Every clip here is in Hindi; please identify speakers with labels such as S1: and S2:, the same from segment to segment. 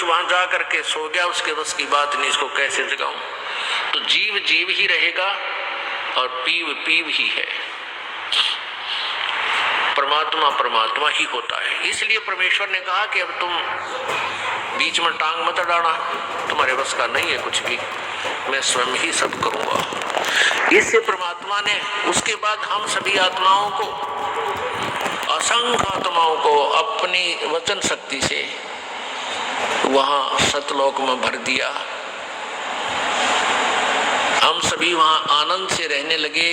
S1: वहां जा करके सो गया, उसके बस की बात नहीं, इसको कैसे जगाऊं। तो जीव जीव ही रहेगा और पीव पीव ही है, परमात्मा परमात्मा ही होता है। इसलिए परमेश्वर ने कहा कि अब तुम बीच में टांग मत अड़ाना, तुम्हारे बस का नहीं है कुछ भी, मैं स्वयं ही सब करूंगा। इससे परमात्मा ने उसके बाद हम सभी आत्माओं को, असंख्य आत्माओं को अपनी वचन शक्ति से वहां सतलोक में भर दिया। हम सभी वहां आनंद से रहने लगे।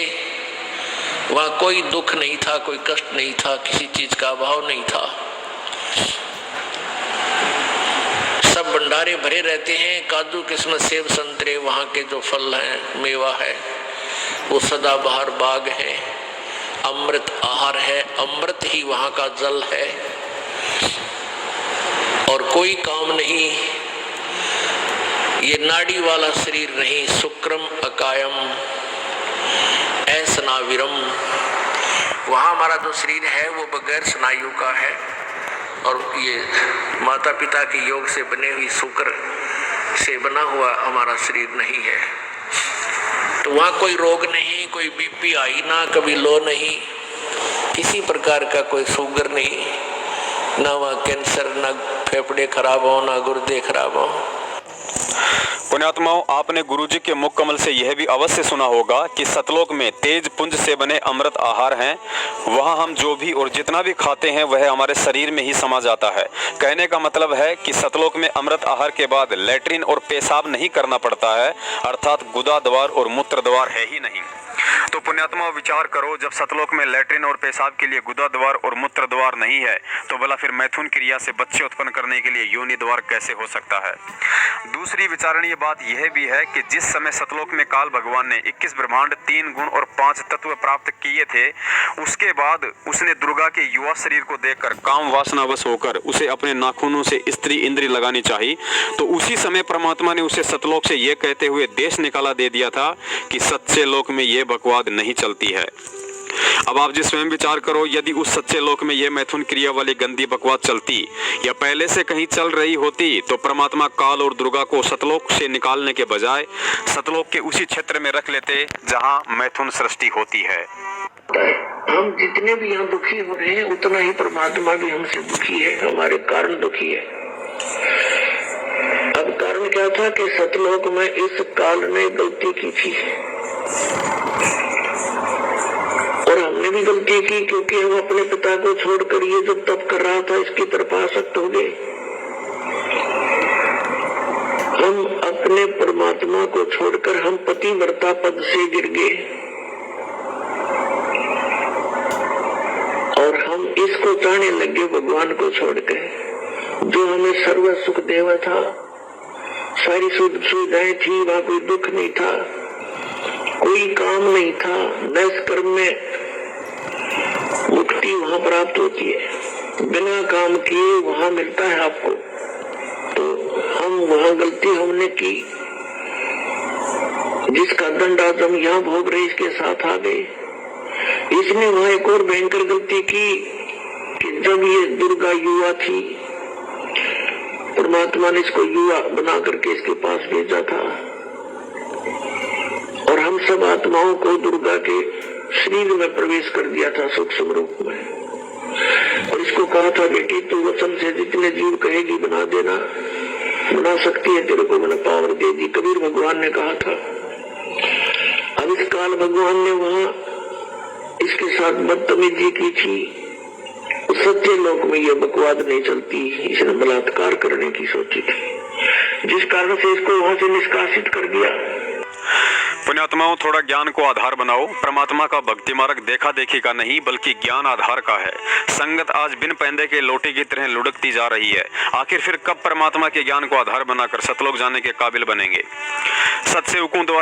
S1: वहां कोई दुख नहीं था, कोई कष्ट नहीं था, किसी चीज का अभाव नहीं था। सब भंडारे भरे रहते हैं, काजू किस्मत सेब संतरे वहां के जो फल हैं, मेवा है, वो सदाबहार बाग है, अमृत आहार है, अमृत ही वहां का जल है। और कोई काम नहीं, ये नाड़ी वाला शरीर नहीं, शुक्रम अकायम ऐसनाविरम, वहां हमारा जो शरीर है वो बगैर स्नायु का है, और ये माता पिता के योग से बने हुई शुक्र से बना हुआ हमारा शरीर नहीं है। तो वहां कोई रोग नहीं, कोई बीपी हाई ना, कभी लो नहीं, किसी प्रकार का कोई शुगर नहीं, ना वहां कैंसर, ना फेफड़े खराब हो, ना गुर्दे खराब हो।
S2: पुण्यात्माओं, आपने गुरुजी के मुख कमल से यह भी अवश्य सुना होगा कि सतलोक में तेज पुंज से बने अमृत आहार हैं। वहां हम जो भी और जितना भी खाते हैं वह हमारे शरीर में ही समा जाता है। कहने का मतलब है कि सतलोक में अमृत आहार के बाद लैट्रिन और पेशाब नहीं करना पड़ता है, अर्थात गुदा द्वार और मूत्र द्वार है ही नहीं। तो पुण्यात्मा विचार करो, जब सतलोक में लैट्रिन और पेशाब के लिए गुदा द्वार और मूत्र द्वार नहीं है तो भला फिर मैथुन क्रिया से बच्चे उत्पन्न करने के लिए योनि द्वार कैसे हो सकता है। दूसरी विचारणीय बात यह भी है कि जिस समय सतलोक में काल भगवान ने 21 ब्रह्मांड, 3 गुण और 5 तत्व प्राप्त किए थे, उसके बाद उसने दुर्गा के युवा शरीर को देखकर काम वासनावश होकर उसे अपने नाखूनों से स्त्री इंद्री लगानी चाहिए। तो उसी समय परमात्मा ने उसे सतलोक से यह कहते हुए देश निकाला दे दिया था कि सच्चे लोक में यह बकवाद नहीं चलती है। अब आप जी स्वयं विचार करो, यदि उस सच्चे लोक में यह मैथुन क्रिया वाली गंदी बकवाद चलती या पहले से कहीं चल रही होती तो परमात्मा काल और दुर्गा को सतलोक से निकालने के बजाय सतलोक के उसी क्षेत्र में रख लेते जहां मैथुन सृष्टि होती है।
S1: हम जितने भी यहाँ दुखी हो रहे हैं उतना ही परमात्मा भी हमसे दुखी है, हमारे कारण दुखी है। अब कारण क्या था कि सतलोक में इस काल ने गलती की थी और हमने भी गलती की, क्योंकि हम अपने पिता को छोड़कर ये जब तप कर रहा था इसकी तरफ आसक्त हो गए। हम अपने परमात्मा को छोड़कर हम पतिव्रता पद से गिर गए और हम इसको चाहने लगे भगवान को छोड़कर, जो हमें सर्व सुख देवा था, सारी सुविधाएं थी, वहां कोई दुख नहीं था, कोई काम नहीं था, नैष्कर्म में मुक्ति वहां प्राप्त होती है, बिना काम किए वहां मिलता है आपको। तो हम वहां गलती हमने की, जिसका दंड आज हम यहाँ भोग रहे इसके साथ आ गए। इसने वहां एक और भयंकर गलती की कि जब ये दुर्गा युवा थी, परमात्मा ने इसको युवा बना करके इसके पास भेजा था और हम सब आत्माओं को दुर्गा के शरीर में प्रवेश कर दिया था सूक्ष्म रूप में, और इसको कहा था बेटी तू वचन से जितने जीव कहेगी बना देना, बना सकती है, तेरे को मैंने पावर दे दी, कबीर भगवान ने कहा था। अब इस काल भगवान ने वहां इसके साथ बदतमीजी की थी। सत्य लोक में यह बकवाद नहीं चलती, इसने बलात्कार करने की सोची थी, जिस कारण से इसको वहां से निष्कासित कर दिया।
S2: पुण्यात्माओं, थोड़ा ज्ञान को आधार बनाओ। परमात्मा का भक्ति मार्ग देखा देखी का नहीं बल्कि ज्ञान आधार का है। संगत आज बिन पैंदे के लोटे की तरह लुढ़कती जा रही है। आखिर फिर कब परमात्मा के ज्ञान को आधार बनाकर सतलोक जाने के काबिल बनेंगे। सत सेवकों द्वारा